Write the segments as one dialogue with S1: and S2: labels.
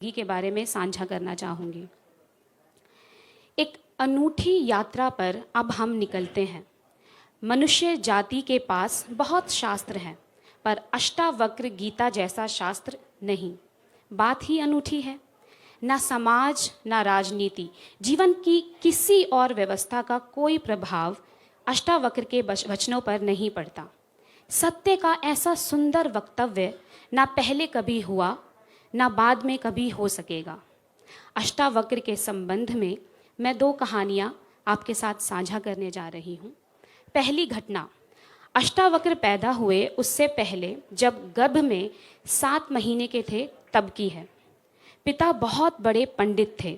S1: के बारे में साझा करना चाहूँगी। एक अनूठी यात्रा पर अब हम निकलते हैं। मनुष्य जाति के पास बहुत शास्त्र हैं, पर अष्टावक्र गीता जैसा शास्त्र नहीं। बात ही अनूठी है। ना समाज, ना राजनीति, जीवन की किसी और व्यवस्था का कोई प्रभाव अष्टावक्र के वचनों पर नहीं पड़ता। सत्य का ऐसा सुंदर वक्तव्य ना पहले कभी हुआ, ना बाद में कभी हो सकेगा। अष्टावक्र के संबंध में मैं 2 कहानियाँ आपके साथ साझा करने जा रही हूँ। पहली घटना, अष्टावक्र पैदा हुए उससे पहले जब गर्भ में 7 महीने के थे तब की है। पिता बहुत बड़े पंडित थे।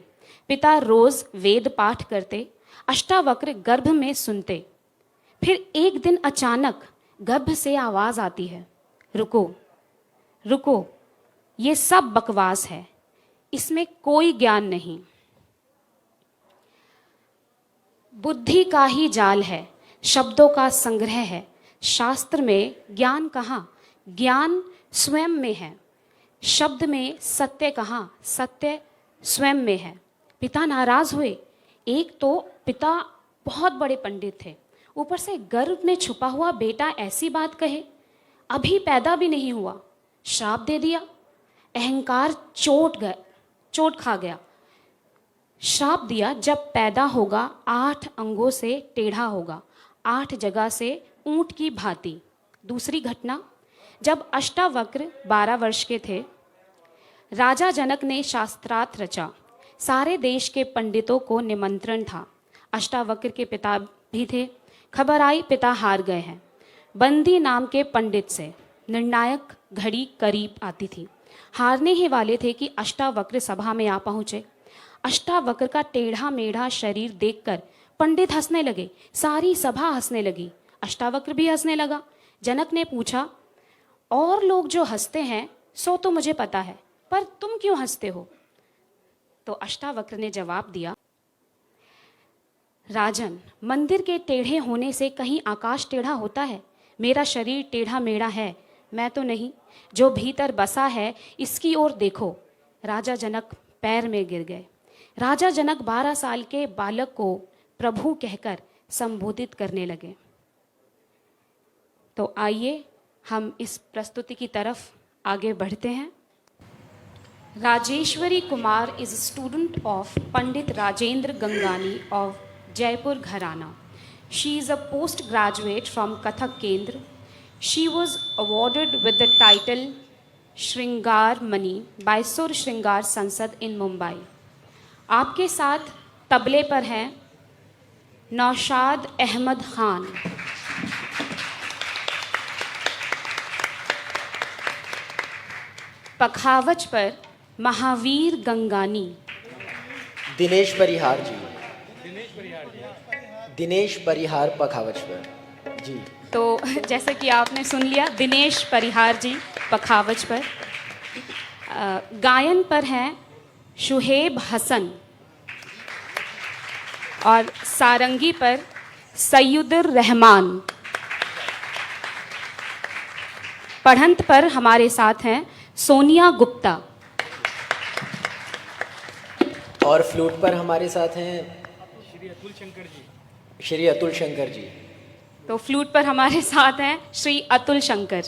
S1: पिता रोज वेद पाठ करते, अष्टावक्र गर्भ में सुनते। फिर एक दिन अचानक गर्भ से आवाज आती है, रुको रुको, ये सब बकवास है, इसमें कोई ज्ञान नहीं। बुद्धि का ही जाल है, शब्दों का संग्रह है। शास्त्र में ज्ञान कहाँ, ज्ञान स्वयं में है। शब्द में सत्य कहाँ, सत्य स्वयं में है। पिता नाराज हुए। एक तो पिता बहुत बड़े पंडित थे, ऊपर से गर्भ में छुपा हुआ बेटा ऐसी बात कहे, अभी पैदा भी नहीं हुआ, श्राप दे दिया। अहंकार चोट खा गया। श्राप दिया, जब पैदा होगा 8 अंगों से टेढ़ा होगा, 8 जगह से ऊंट की भांति। दूसरी घटना, जब अष्टावक्र 12 वर्ष के थे, राजा जनक ने शास्त्रार्थ रचा। सारे देश के पंडितों को निमंत्रण था। अष्टावक्र के पिता भी थे। खबर आई पिता हार गए हैं। बंदी नाम के पंडित से निर्णायक घड़ी करीब आती थी। हारने ही वाले थे कि अष्टावक्र सभा में आ पहुंचे। अष्टावक्र का टेढ़ा मेढ़ा शरीर देखकर पंडित हंसने लगे, सारी सभा हंसने लगी, अष्टावक्र भी हंसने लगा। जनक ने पूछा, और लोग जो हंसते हैं सो तो मुझे पता है, पर तुम क्यों हंसते हो? तो अष्टावक्र ने जवाब दिया, राजन, मंदिर के टेढ़े होने से कहीं आकाश टेढ़ा होता है? मेरा शरीर टेढ़ा मेढ़ा है, मैं तो नहीं। जो भीतर बसा है इसकी ओर देखो। राजा जनक पैर में गिर गए। राजा जनक 12 साल के बालक को प्रभु कहकर संबोधित करने लगे। तो आइए हम इस प्रस्तुति की तरफ आगे बढ़ते हैं। Rajeshwari Kumar is student of Pandit Rajendra Gangani of Jaipur घराना. She is a postgraduate from Kathak Kendra. She was awarded with the title Shringar Mani by Sur Shringar Sansad in Mumbai. आपके साथ तबले पर हैं नौशाद अहमद खान, पखावज पर महावीर गंगानी,
S2: दिनेश परिहार पखावज पर जी।
S1: तो जैसे कि आपने सुन लिया, दिनेश परिहार जी पखावज पर। गायन पर हैं शुहेब हसन और सारंगी पर सैयदुर रहमान। पढ़ंत पर हमारे साथ हैं सोनिया गुप्ता
S2: और फ्लूट पर हमारे साथ हैं श्री अतुल शंकर जी।
S1: तो फ्लूट पर हमारे साथ हैं श्री अतुल शंकर।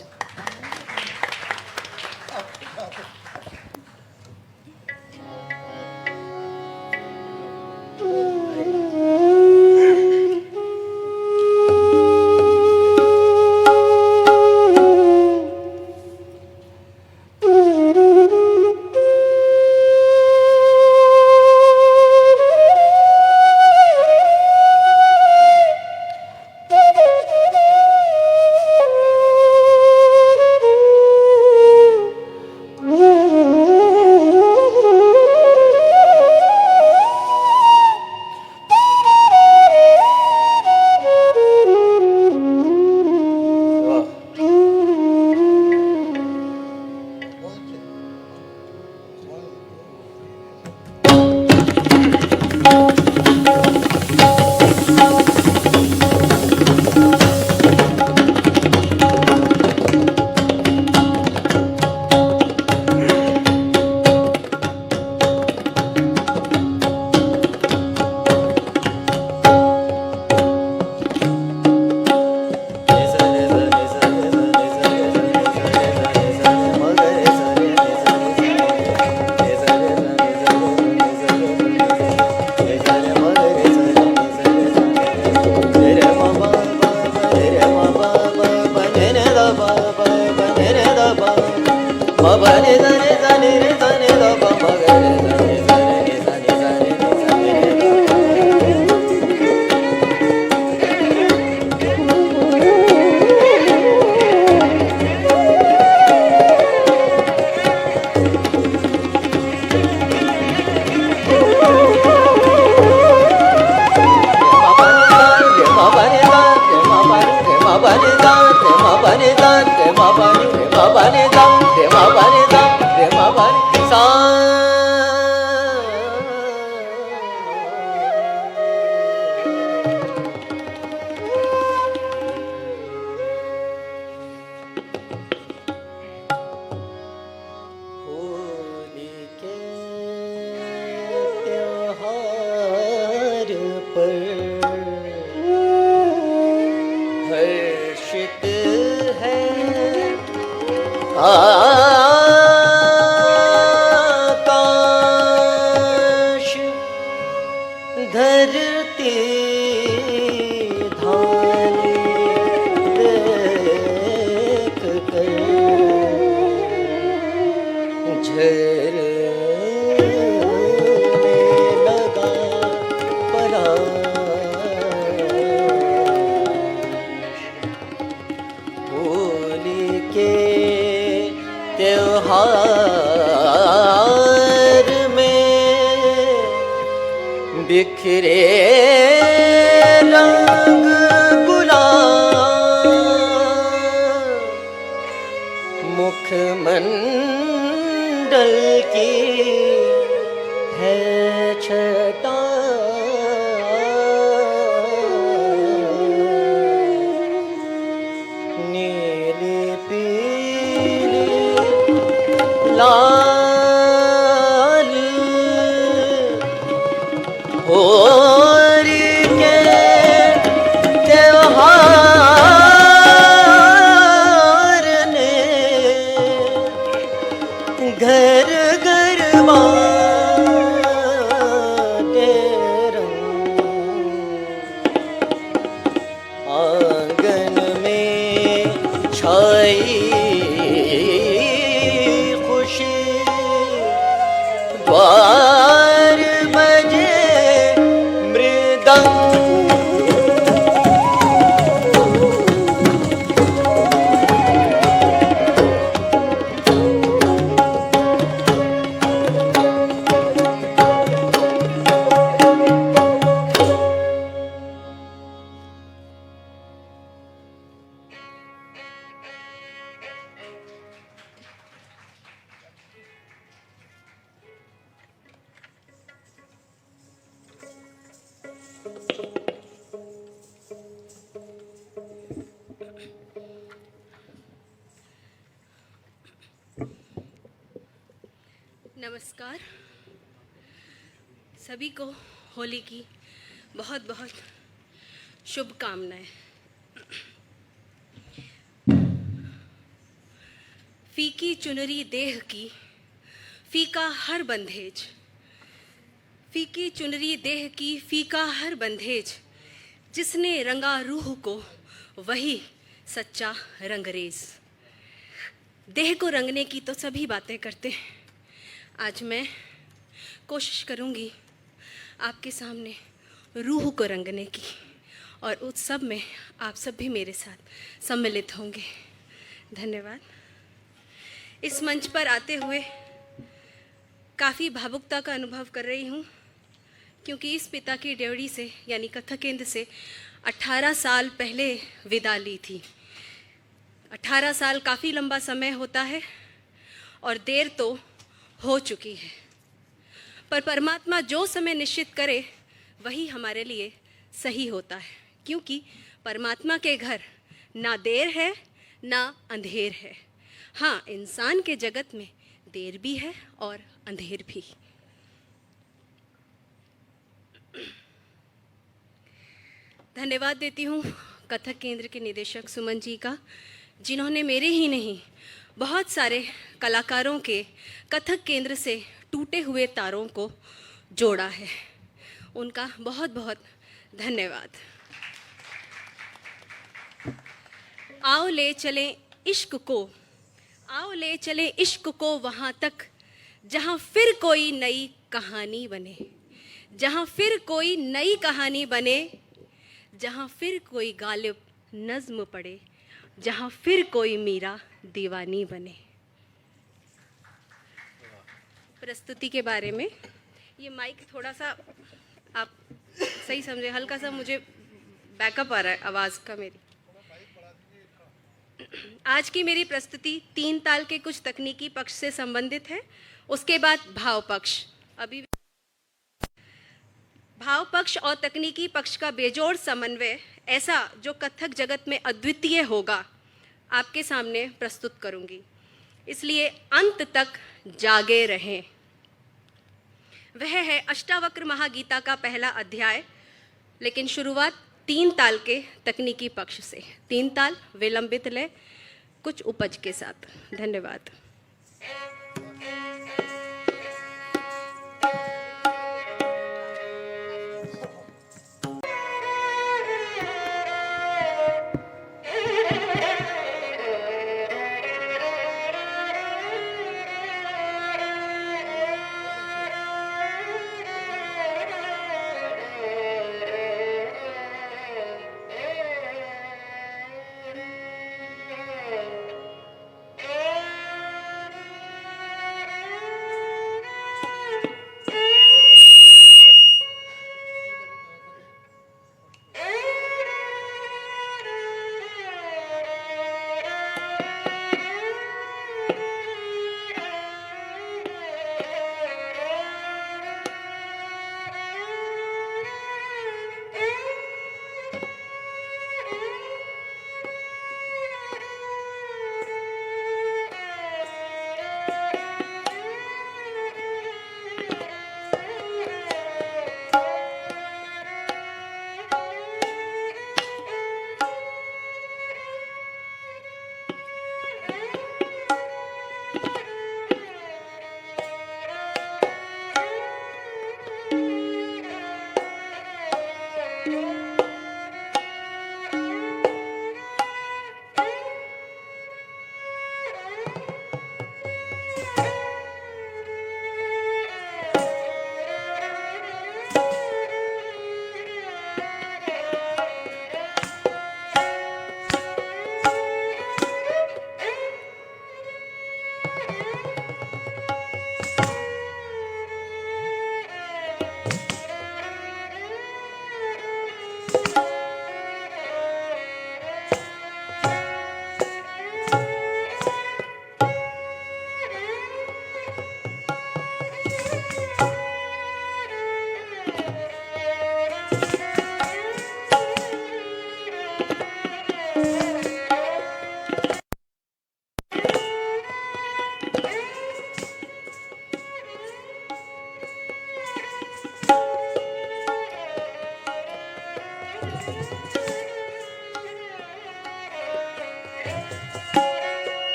S2: बिखरे रंग गुलाल मुखमंडल की है छटा नीली पीली लाल होली के त्योहार ने घर घर बाटे रंग आंगन में छाई खुशी द्वार बजे मृदंग
S3: नमस्कार सभी को होली की बहुत बहुत शुभकामनाएं। फीकी चुनरी देह की फीका हर बंधेज, फीकी चुनरी देह की फीका हर बंधेज, जिसने रंगा रूह को वही सच्चा रंगरेज। देह को रंगने की तो सभी बातें करते हैं, आज मैं कोशिश करूंगी आपके सामने रूह को रंगने की, और उत्सव में आप सब भी मेरे साथ सम्मिलित होंगे। धन्यवाद। इस मंच पर आते हुए काफ़ी भावुकता का अनुभव कर रही हूँ, क्योंकि इस पिता की ड्योढ़ी से यानी कथक केंद्र से 18 साल पहले विदा ली थी। 18 साल काफ़ी लंबा समय होता है और देर तो हो चुकी है, पर परमात्मा जो समय निश्चित करे वही हमारे लिए सही होता है, क्योंकि परमात्मा के घर ना देर है ना अंधेर है। हाँ, इंसान के जगत में देर भी है और अंधेर भी। धन्यवाद देती हूँ कथक केंद्र के निदेशक सुमन जी का, जिन्होंने मेरे ही नहीं बहुत सारे कलाकारों के कथक केंद्र से टूटे हुए तारों को जोड़ा है। उनका बहुत बहुत धन्यवाद। आओ ले चलें इश्क को, आओ ले चलें इश्क को वहाँ तक जहाँ फिर कोई नई कहानी बने, जहाँ फिर कोई नई कहानी बने, जहाँ फिर कोई गालिब नज़्म पढ़े, जहाँ फिर कोई मीरा दीवानी बने। प्रस्तुति के बारे में, ये माइक थोड़ा सा आप सही समझे, हल्का सा मुझे बैकअप आ रहा है आवाज़ का मेरी। आज की मेरी प्रस्तुति 3 ताल के कुछ तकनीकी पक्ष से संबंधित है, उसके बाद भाव पक्ष। अभी भाव पक्ष और तकनीकी पक्ष का बेजोड़ समन्वय, ऐसा जो कथक जगत में अद्वितीय होगा, आपके सामने प्रस्तुत करूंगी। इसलिए अंत तक जागे रहें। वह है अष्टावक्र महागीता का पहला अध्याय, लेकिन शुरुआत 3 ताल के तकनीकी पक्ष से। 3 ताल विलंबित लय कुछ उपज के साथ। धन्यवाद।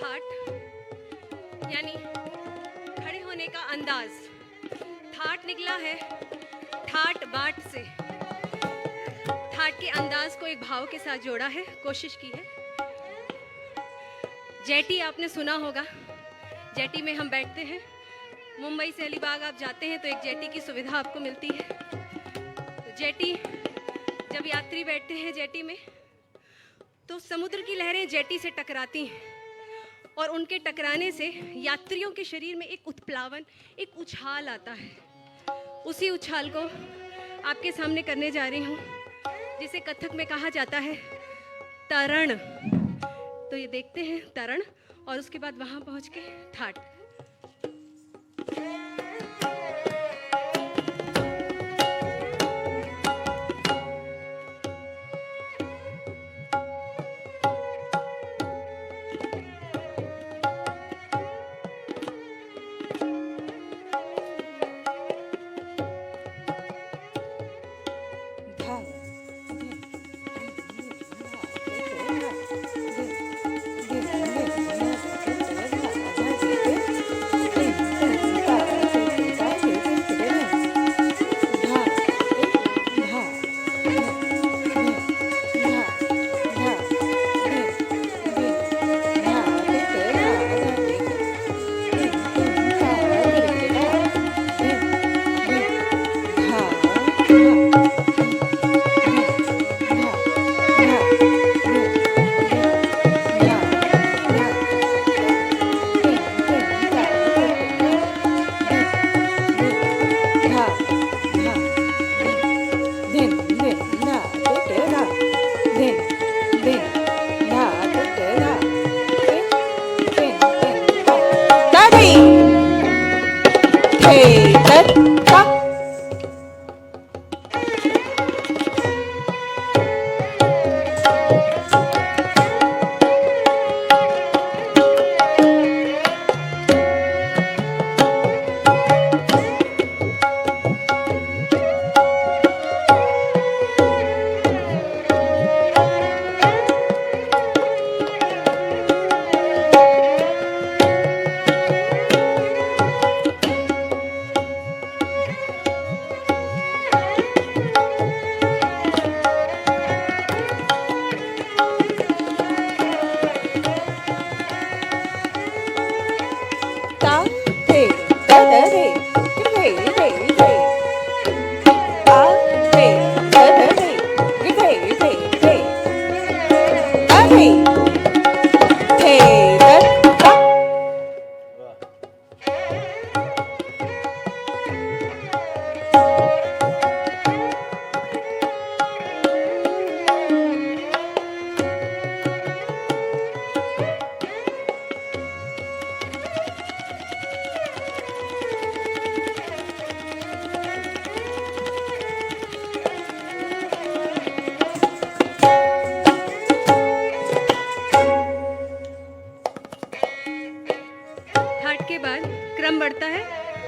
S3: ठाट यानी खड़े होने का अंदाज। ठाट निकला है ठाट बाट से। ठाट के अंदाज को एक भाव के साथ जोड़ा है, कोशिश की है। जेटी आपने सुना होगा, जेटी में हम बैठते हैं। मुंबई से अलीबाग आप जाते हैं तो एक जेटी की सुविधा आपको मिलती है। तो जेटी, जब यात्री बैठते हैं जेटी में तो समुद्र की लहरें जेटी से टकराती हैं और उनके टकराने से यात्रियों के शरीर में एक उत्प्लावन, एक उछाल आता है। उसी उछाल को आपके सामने करने जा रही हूँ, जिसे कथक में कहा जाता है तरण। तो ये देखते हैं तरण और उसके बाद वहाँ पहुँच के ठाट।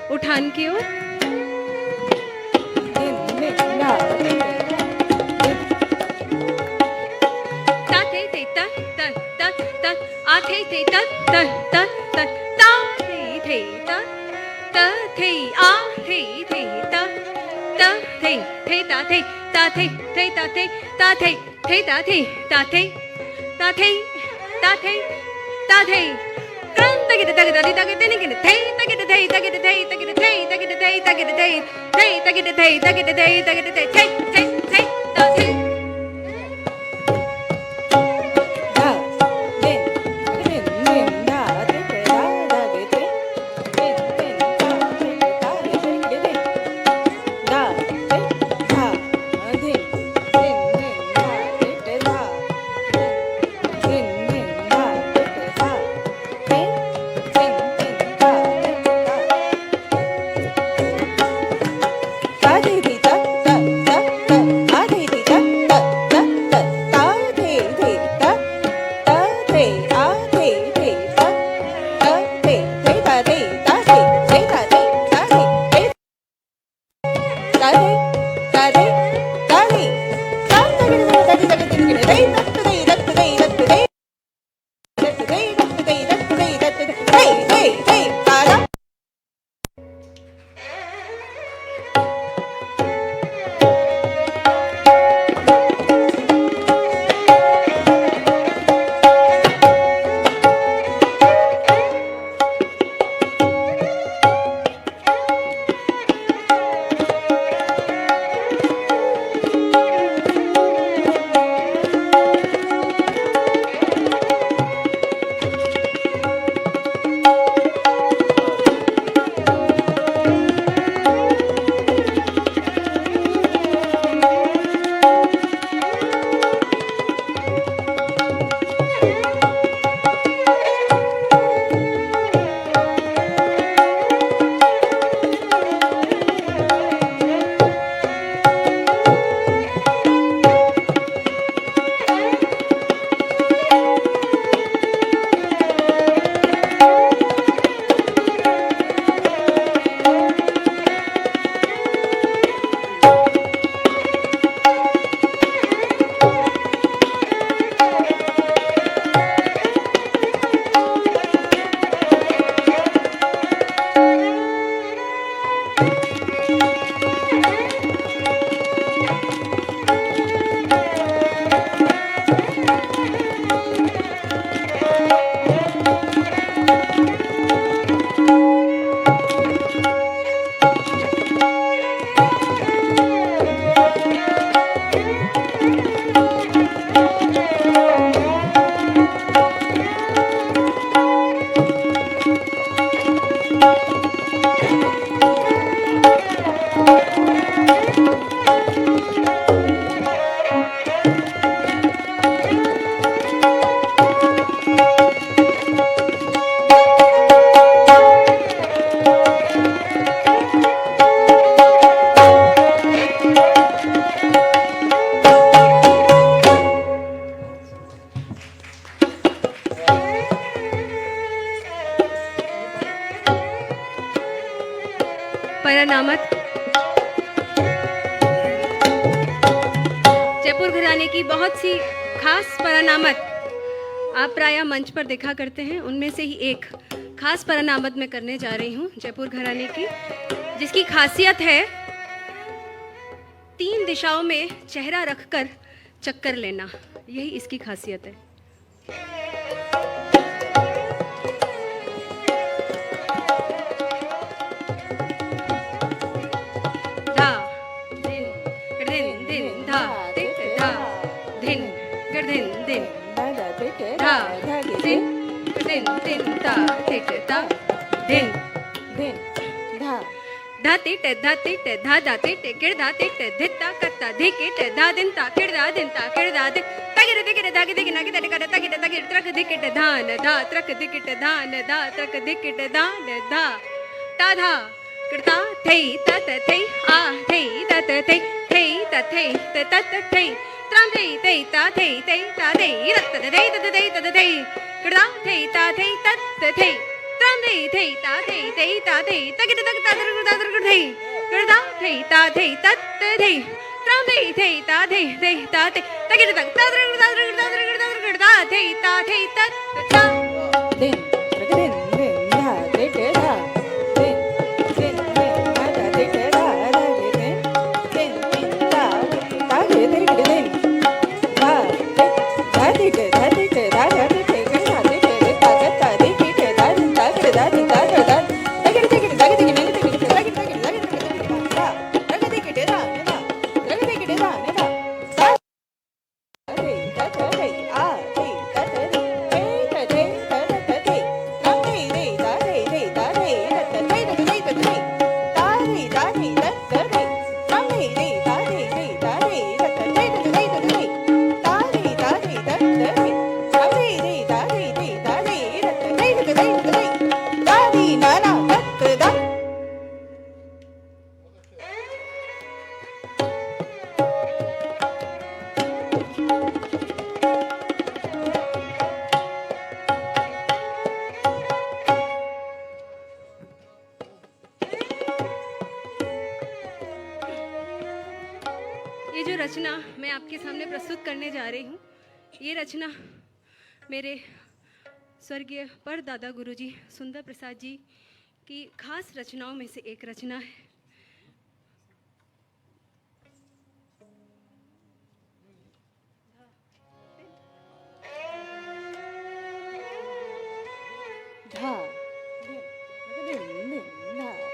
S3: उठान की ओर। परानामत। जयपुर घराने की बहुत सी खास परानामत आप प्रायः मंच पर देखा करते हैं, उनमें से ही एक खास परानामत मैं करने जा रही हूँ जयपुर घराने की, जिसकी खासियत है 3 दिशाओं में चेहरा रखकर चक्कर लेना। यही इसकी खासियत है। धा दिन दिन दिन धा तिट धा दिन दिन दिन धा दिन दिन धा तिट धा दिन धा तिट धा तिट धा धा तिट किड़ धा तिट धित्ता कत्ता धिकिट धा दिन ता किड़ धा दिन ता किड़ धा दिन तगिर दिगिर दागी दिगिर नागी तड़े कर तगिर तगिर त्रक धिकिट धान धा त्रक धिकिट धान धा त्रक धिकिट धान धा ता धा किड़ता थई तत थई आ थई तत थई थई तत थई तत थई त्रां थई थई ता थई रत थई तत थई तत थई किड़ता थई ता थई तत थई त्रां थई ता थई तगिर तक तादर थई किड़ता थई ता थई तत थई त्रां थई ता थई ता थई तगिर तक तादर किड़ता थई ता थई तत ता
S4: दिन दिन धा दे धा दिन दिन धा दे धा दिन दिन धा धा दे दिन धा धा दे धा दे धा धा दे धा दे धा धा दे के धा धा के धा धा धा तगिर तगिर तगिर तगिर तगिर तगिर तगिर धा तगिर दे के धा धा तगिर दे के धा धा
S3: ये जो रचना मैं आपके सामने प्रस्तुत करने जा रही हूँ, ये रचना मेरे स्वर्गीय परदादा गुरुजी सुंदर प्रसाद जी की खास रचनाओं में से एक रचना है।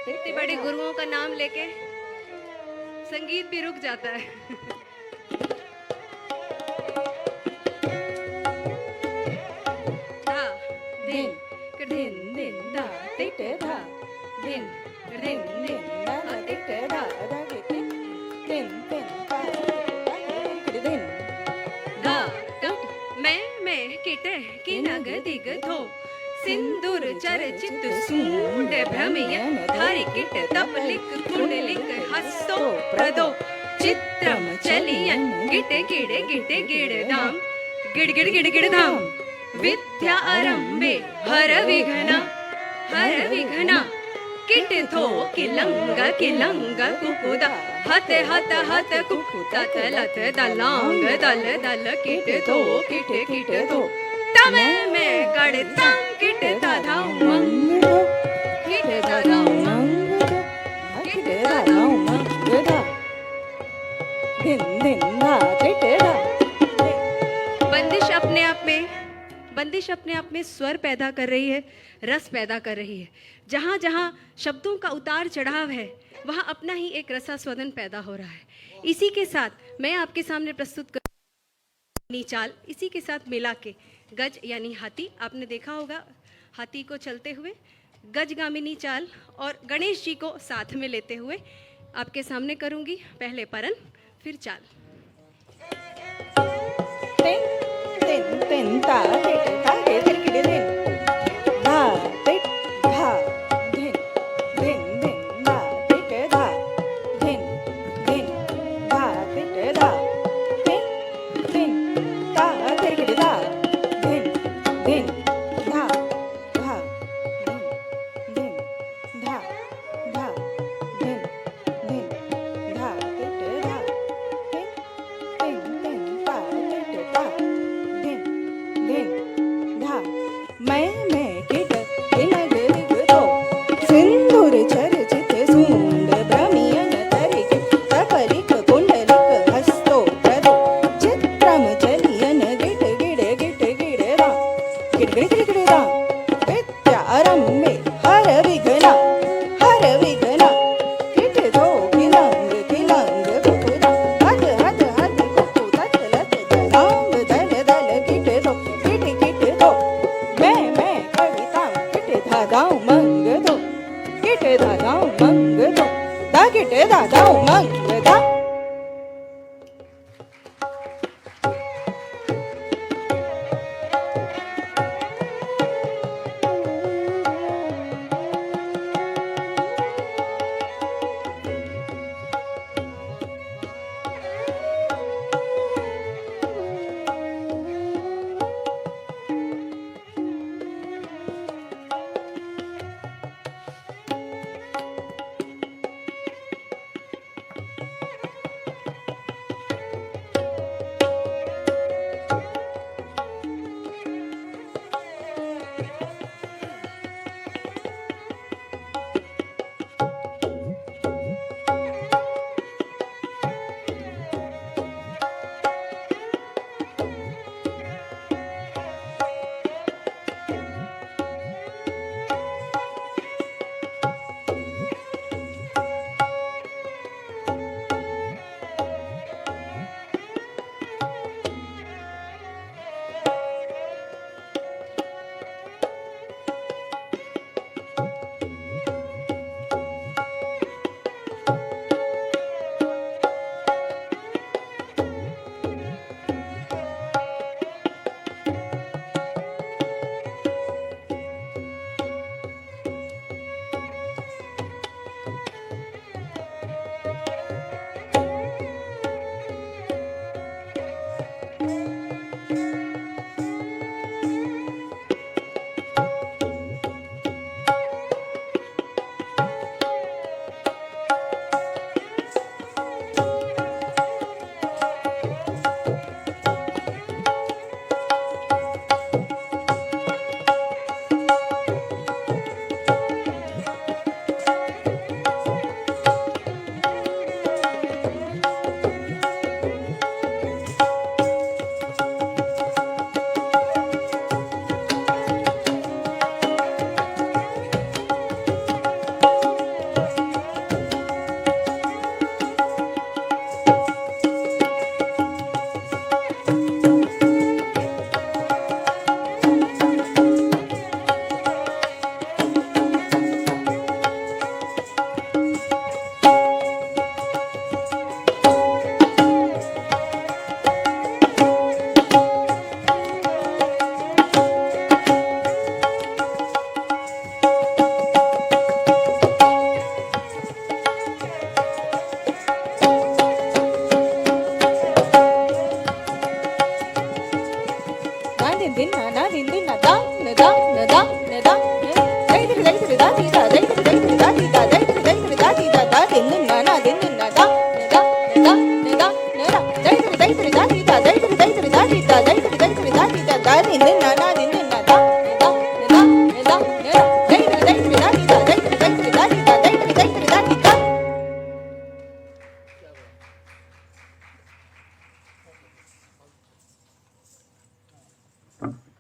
S3: इतने बड़े गुरुओं का नाम लेके संगीत भी रुक जाता है। धा दिन दिन दिन धा तिट धा दिन दिन दिन धा तिट धा धा मैं किट की नग दिग थो सिंदूर चर्चित सूंड भ्रमयन धारि किट तपलिक कुंडलिक हस्तो प्रदो चित्रम चलियन गिट गिड़ धाम गिड़ गिड़ धाम विद्या आरंभे हर विघ्ना किट थो किलंग कुकुदा हत कुकुदा तलत दलांग दल किट थो तमे मैं गड़ता किट दादा उमंग किट दादा उमंग किट दादा उमंग बंदिश अपने आप में स्वर पैदा कर रही है, रस पैदा कर रही है। जहाँ जहाँ शब्दों का उतार चढ़ाव है, वहाँ अपना ही एक रसास्वादन पैदा हो रहा है। इसी के साथ मैं आपके सामने प्रस्तुत कर चाल, इसी के साथ मिला के गज यानी हाथी, आपने देखा होगा हाथी को चलते हुए, गजगामिनी चाल और गणेश जी को साथ में लेते हुए आपके सामने करूंगी। पहले परन फिर चाल।
S4: मैं किट किनग दिग दो सिंदूर चर्चित सूंड भ्रमियन तरिक तपरिक कुंडलिक हस्तो प्रदो चित्रम चलियन गिट गिड़ गिट गिड़दा गिड़ गिड़ गिड़ गिड़दा विद्यारम्भे हर विघ्ना किट दो किलंग कुकुदा हद हद हद कुकु तत लत दलांग दल दल किट दो मैं कविता किट धादाऊ मंग दो किट धादाऊ मंग दो दा किट धादाऊ मंग दा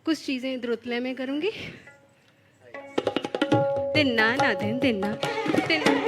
S3: कुछ चीज़ें द्रुतलय में करूँगी। तिन्ना ना दिन तिन्ना तिन्ना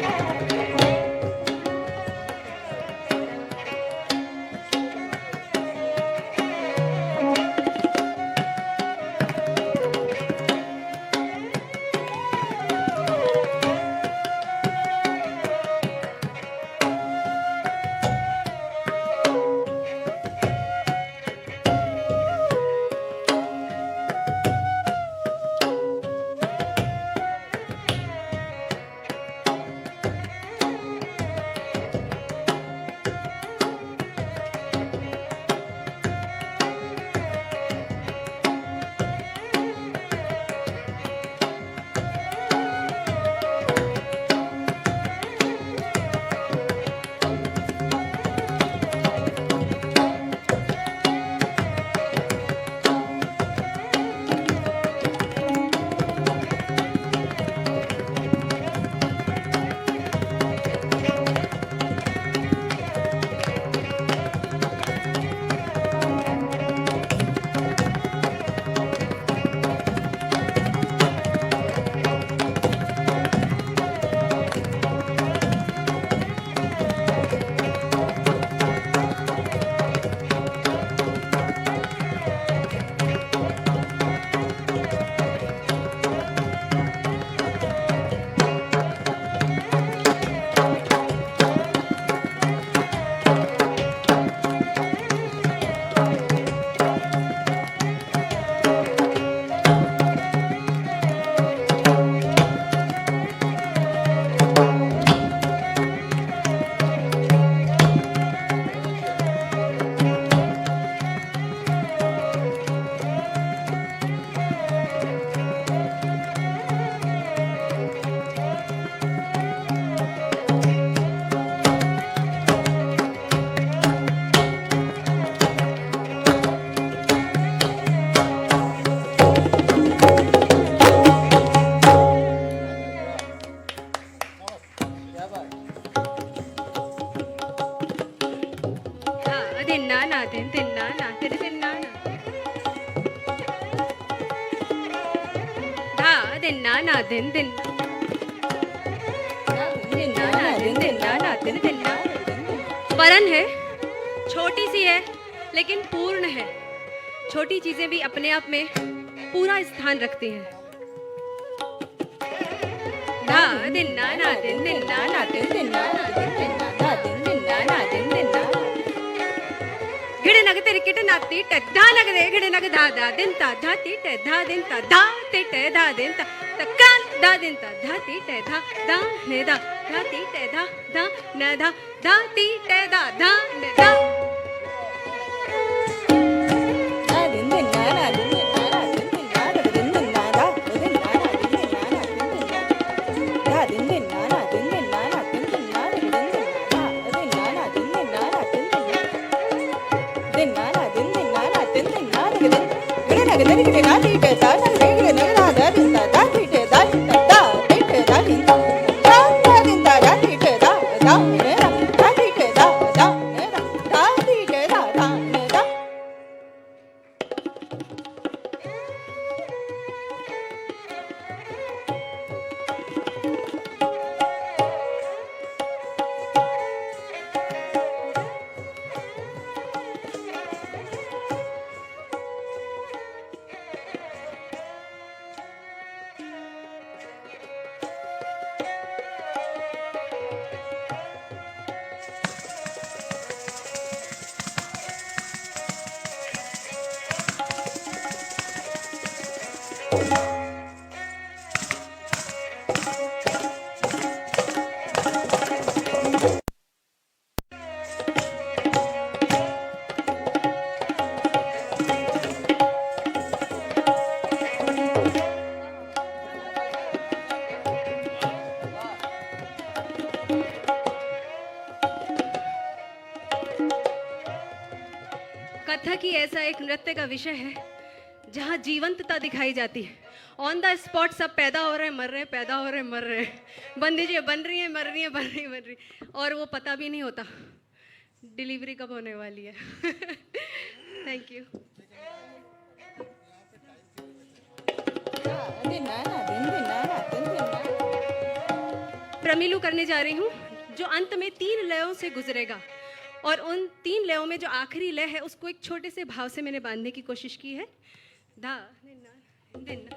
S3: दिन ना ना दिन दिन दिन ना ना दिन दिन ना ना दिन दिन ना। वरन है, छोटी सी है लेकिन पूर्ण है। छोटी चीजें भी अपने आप में पूरा स्थान रखती हैं। ना दिन ना ना दिन दिन ना ना दिन दिन ना ना दिन दिन ना ना दिन दिन ना ना दिन दिन ना। गिड़ नग तेरे किट नाती धा नग दे गिड़ नग धा धा दिन ता धा ती टे धा दिन ता धा ती टे धा दिन ता तकान धा दिन ता धा ती टे धा धा ने धा धा ती टे धा धा न धा धा ती टे धा धा ने धा। कथक ही ऐसा एक नृत्य का विषय है जहाँ जीवंतता दिखाई जाती है। ऑन द स्पॉट सब पैदा हो रहे हैं, मर रहे हैं, पैदा हो रहे हैं, मर रहे हैं, बंदिजें बन रही हैं, मर रही हैं, बन रही हैं, बन रही, और वो पता भी नहीं होता डिलीवरी कब होने वाली है। Thank you. प्रमिलू करने जा रही हूँ जो अंत में 3 लयों से गुजरेगा, और उन 3 लयों में जो आखिरी लय है उसको एक छोटे से भाव से मैंने बांधने की कोशिश की है। धा दिन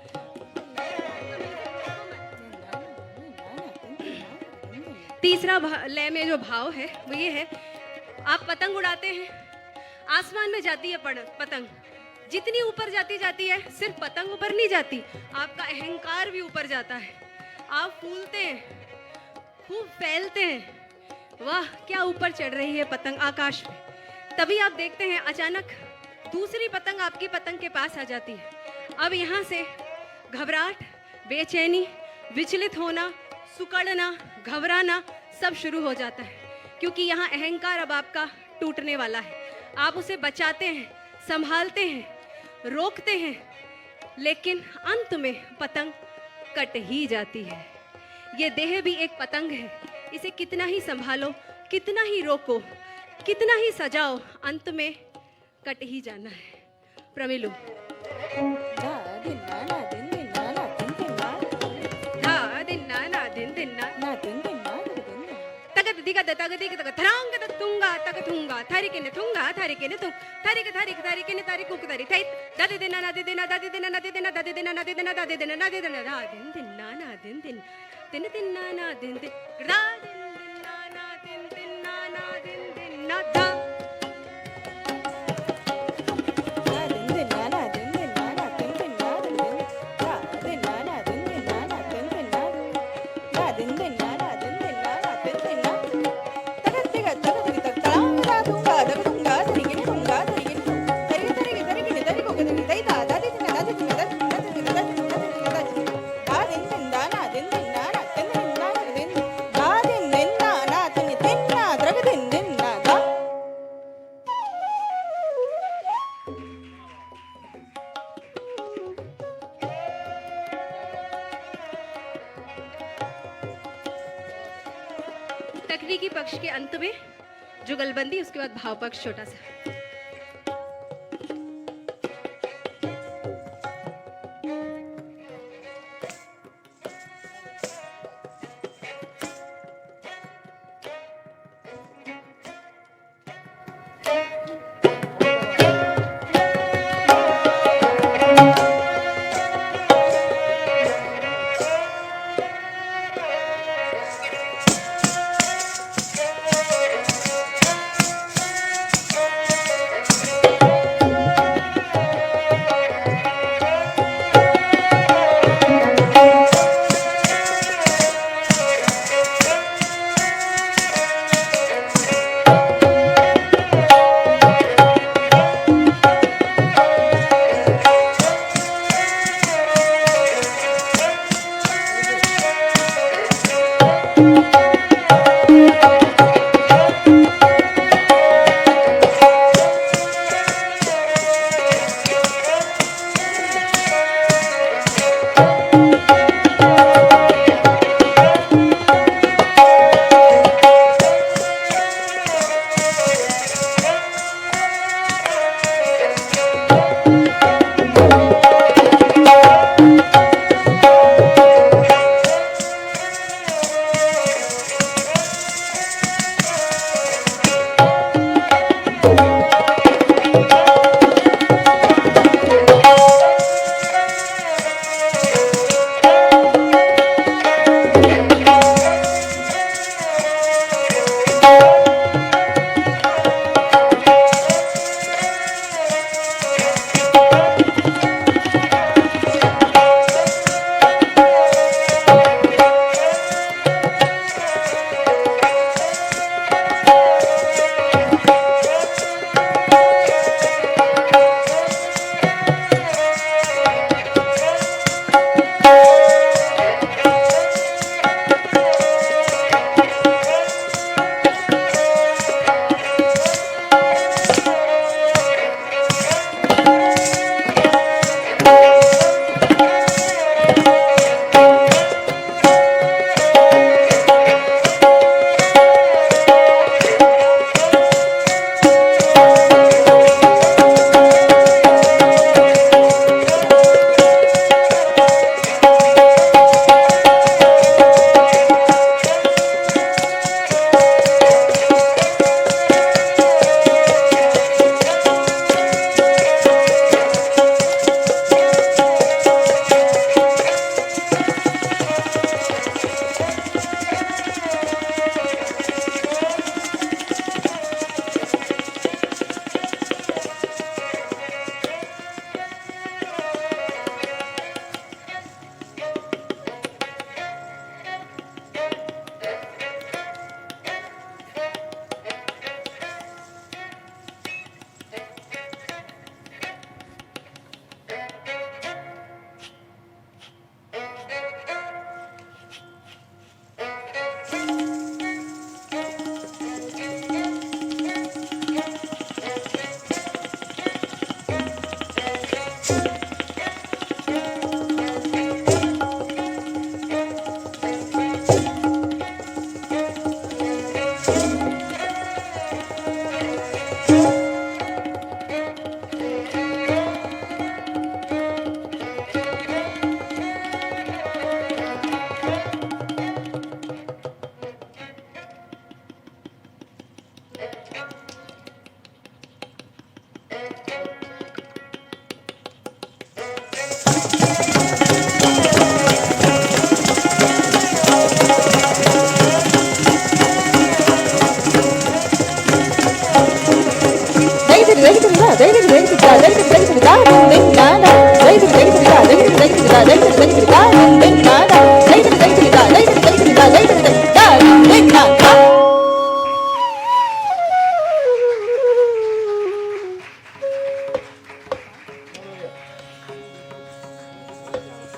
S3: तीसरा लय में जो भाव है वो ये है, आप पतंग उड़ाते हैं, आसमान में जाती है पतंग, जितनी ऊपर जाती है सिर्फ पतंग ऊपर नहीं जाती, आपका अहंकार भी ऊपर जाता है। आप फूलते हैं, खूब फैलते हैं, वाह क्या ऊपर चढ़ रही है पतंग आकाश में। तभी आप देखते हैं अचानक दूसरी पतंग आपकी पतंग के पास आ जाती है। अब यहाँ से घबराहट, बेचैनी, विचलित होना, सुकड़ना, घबराना सब शुरू हो जाता है, क्योंकि यहाँ अहंकार अब आपका टूटने वाला है। आप उसे बचाते हैं, संभालते हैं, रोकते हैं, लेकिन अंत में पतंग कट ही जाती है। ये देह भी एक पतंग है, इसे कितना ही संभालो, कितना ही रोको, कितना ही सजाओ, अंत में कट ही जाना है। प्रमिलू। धा दिन ना ना दिन दिन ना ना दिन दिन ना, धा दिन ना ना दिन दिन ना ना दिन दिन ना तगत दिगत तगत दिगत थरांग तक तुंगा तक थुंगा थारी के ने थुंगा थारी के ने तुं थारी के ने तारी कुक तारी थाई दादे देना ना दे देना दादे देना ना दे देना दादे देना ना दे देना दादे देना ना दे देना धा दिन दिन ना ना दिन दिन दिन दिन ना ना दिन दिन धा दिन दिन ना ना दिन दिन ना ना दिन दिन ना धा तकनीकी पक्ष के अंत में जुगलबंदी, उसके बाद भाव पक्ष छोटा सा।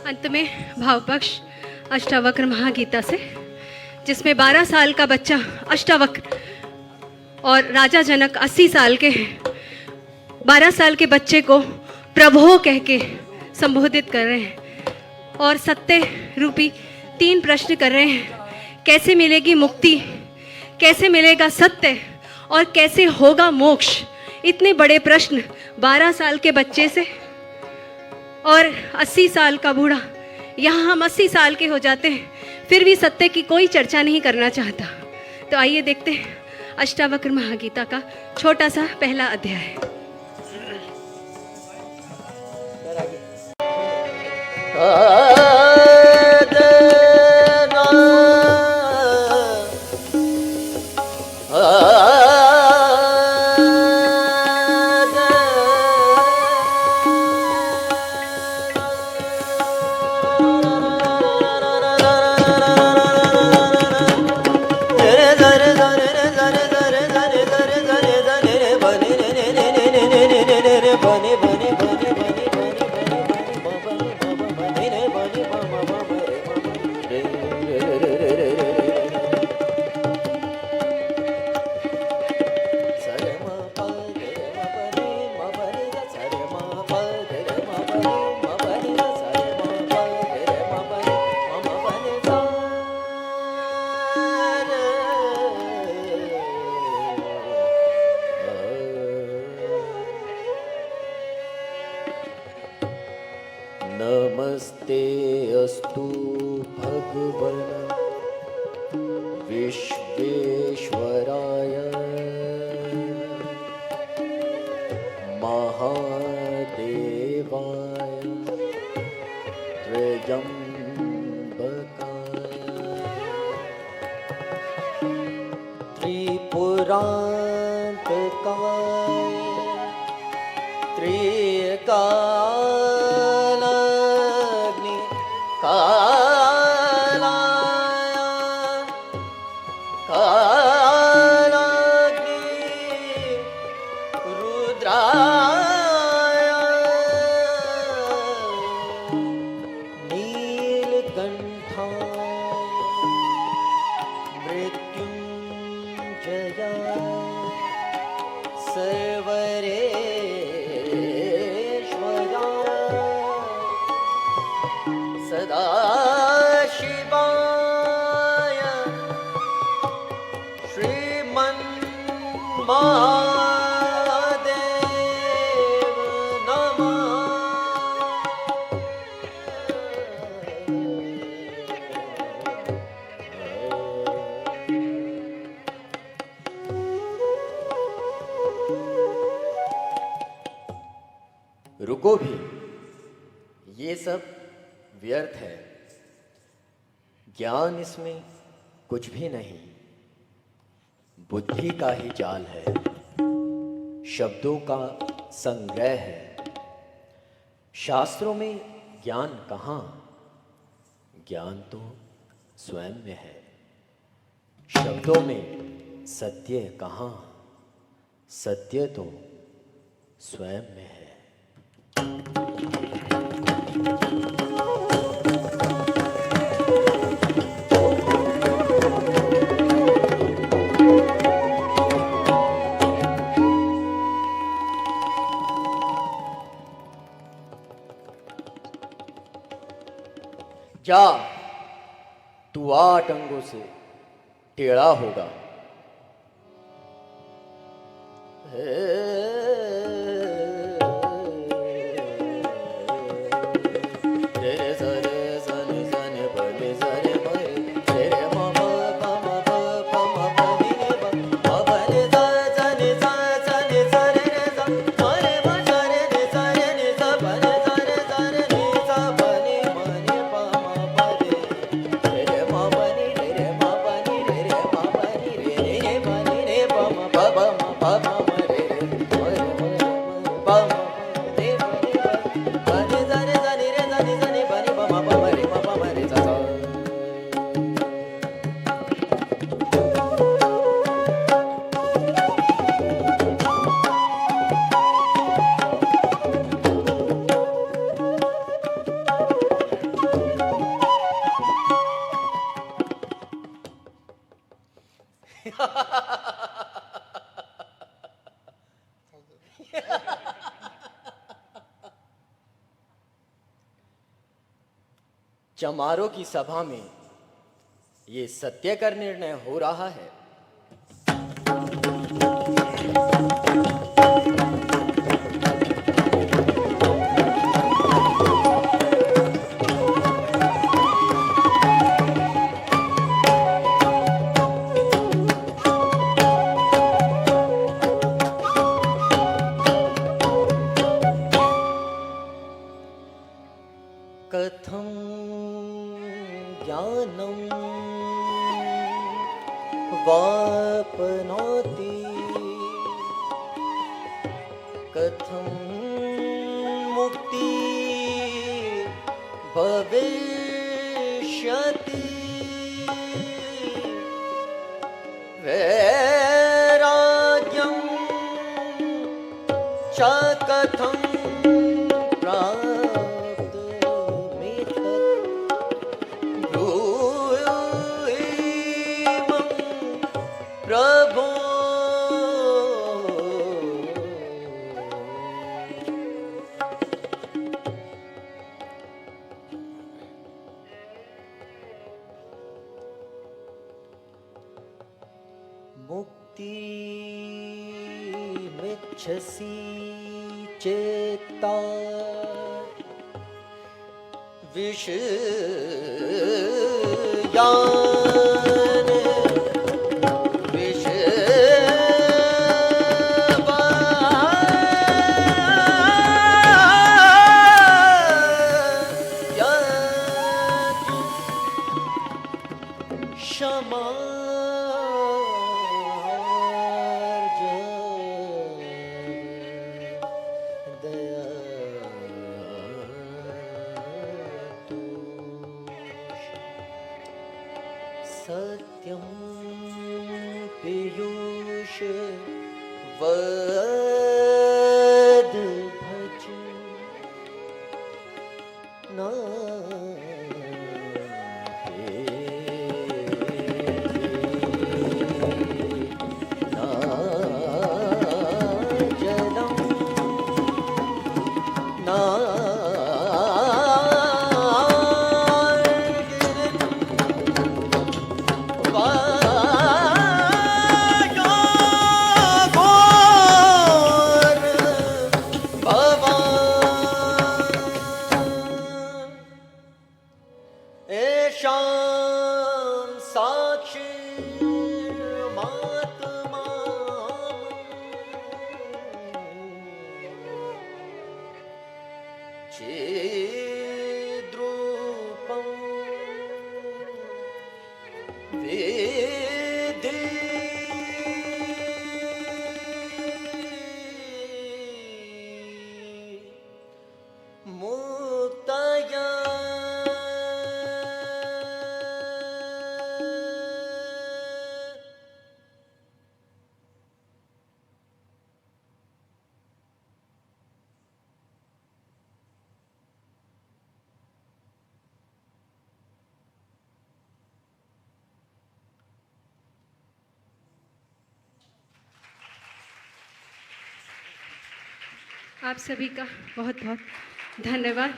S3: अंत में भावपक्ष अष्टावक्र महागीता से, जिसमें 12 साल का बच्चा अष्टावक्र और राजा जनक 80 साल के हैं। 12 साल के बच्चे को प्रभो कह के संबोधित कर रहे हैं और सत्य रूपी 3 प्रश्न कर रहे हैं। कैसे मिलेगी मुक्ति, कैसे मिलेगा सत्य और कैसे होगा मोक्ष। इतने बड़े प्रश्न 12 साल के बच्चे से और 80 साल का बूढ़ा। यहाँ हम 80 साल के हो जाते हैं, फिर भी सत्य की कोई चर्चा नहीं करना चाहता। तो आइए देखते हैं अष्टावक्र महागीता का छोटा सा पहला अध्याय।
S2: नमस्ते अस्तु भगवन् विश्वेश्वराय महादेवाय त्र्यम्बकाय त्रिपुरान्तकाय त्रिकालाग्नि कालाय कालाग्नि रुद्राय नीलकण्ठाय मृत्युञ्जयाय सदाशिवाय श्रीमन्महादेव नमः। रुको भी, ये सब व्यर्थ है। ज्ञान इसमें कुछ भी नहीं, बुद्धि का ही जाल है, शब्दों का संग्रह है। शास्त्रों में ज्ञान कहाँ? ज्ञान तो स्वयं में है। शब्दों में सत्य कहाँ? सत्य तो स्वयं में है। जा, तू 8 अंगों से टेढ़ा होगा। चमारों की सभा में ये सत्य कर निर्णय हो रहा है। कथं ज्ञानं वापनोति, कथं मुक्ति भविष्यति, वैराग्यं च कथं प्रभो। मुक्तिमिच्छसि चेत्ता विषयान् सत्यं पीयूष वद भज ना चेद्रूपं वेदे मुक्तया।
S3: आप सभी का बहुत बहुत धन्यवाद।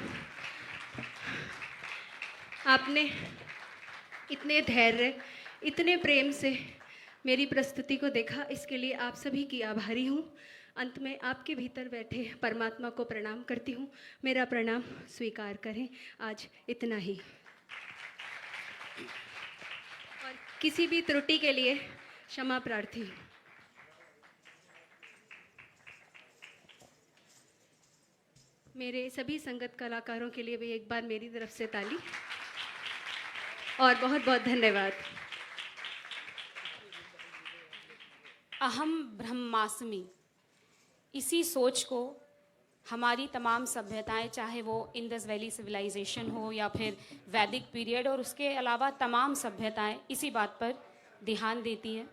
S3: आपने इतने धैर्य, इतने प्रेम से मेरी प्रस्तुति को देखा, इसके लिए आप सभी की आभारी हूँ। अंत में आपके भीतर बैठे परमात्मा को प्रणाम करती हूँ। मेरा प्रणाम स्वीकार करें। आज इतना ही, और किसी भी त्रुटि के लिए क्षमा प्रार्थी हूँ। मेरे सभी संगत कलाकारों के लिए भी एक बार मेरी तरफ से ताली और बहुत बहुत धन्यवाद।
S1: अहम ब्रह्मास्मि, इसी सोच को हमारी तमाम सभ्यताएं, चाहे वो इंडस वैली सिविलाइजेशन हो या फिर वैदिक पीरियड और उसके अलावा तमाम सभ्यताएं इसी बात पर ध्यान देती हैं।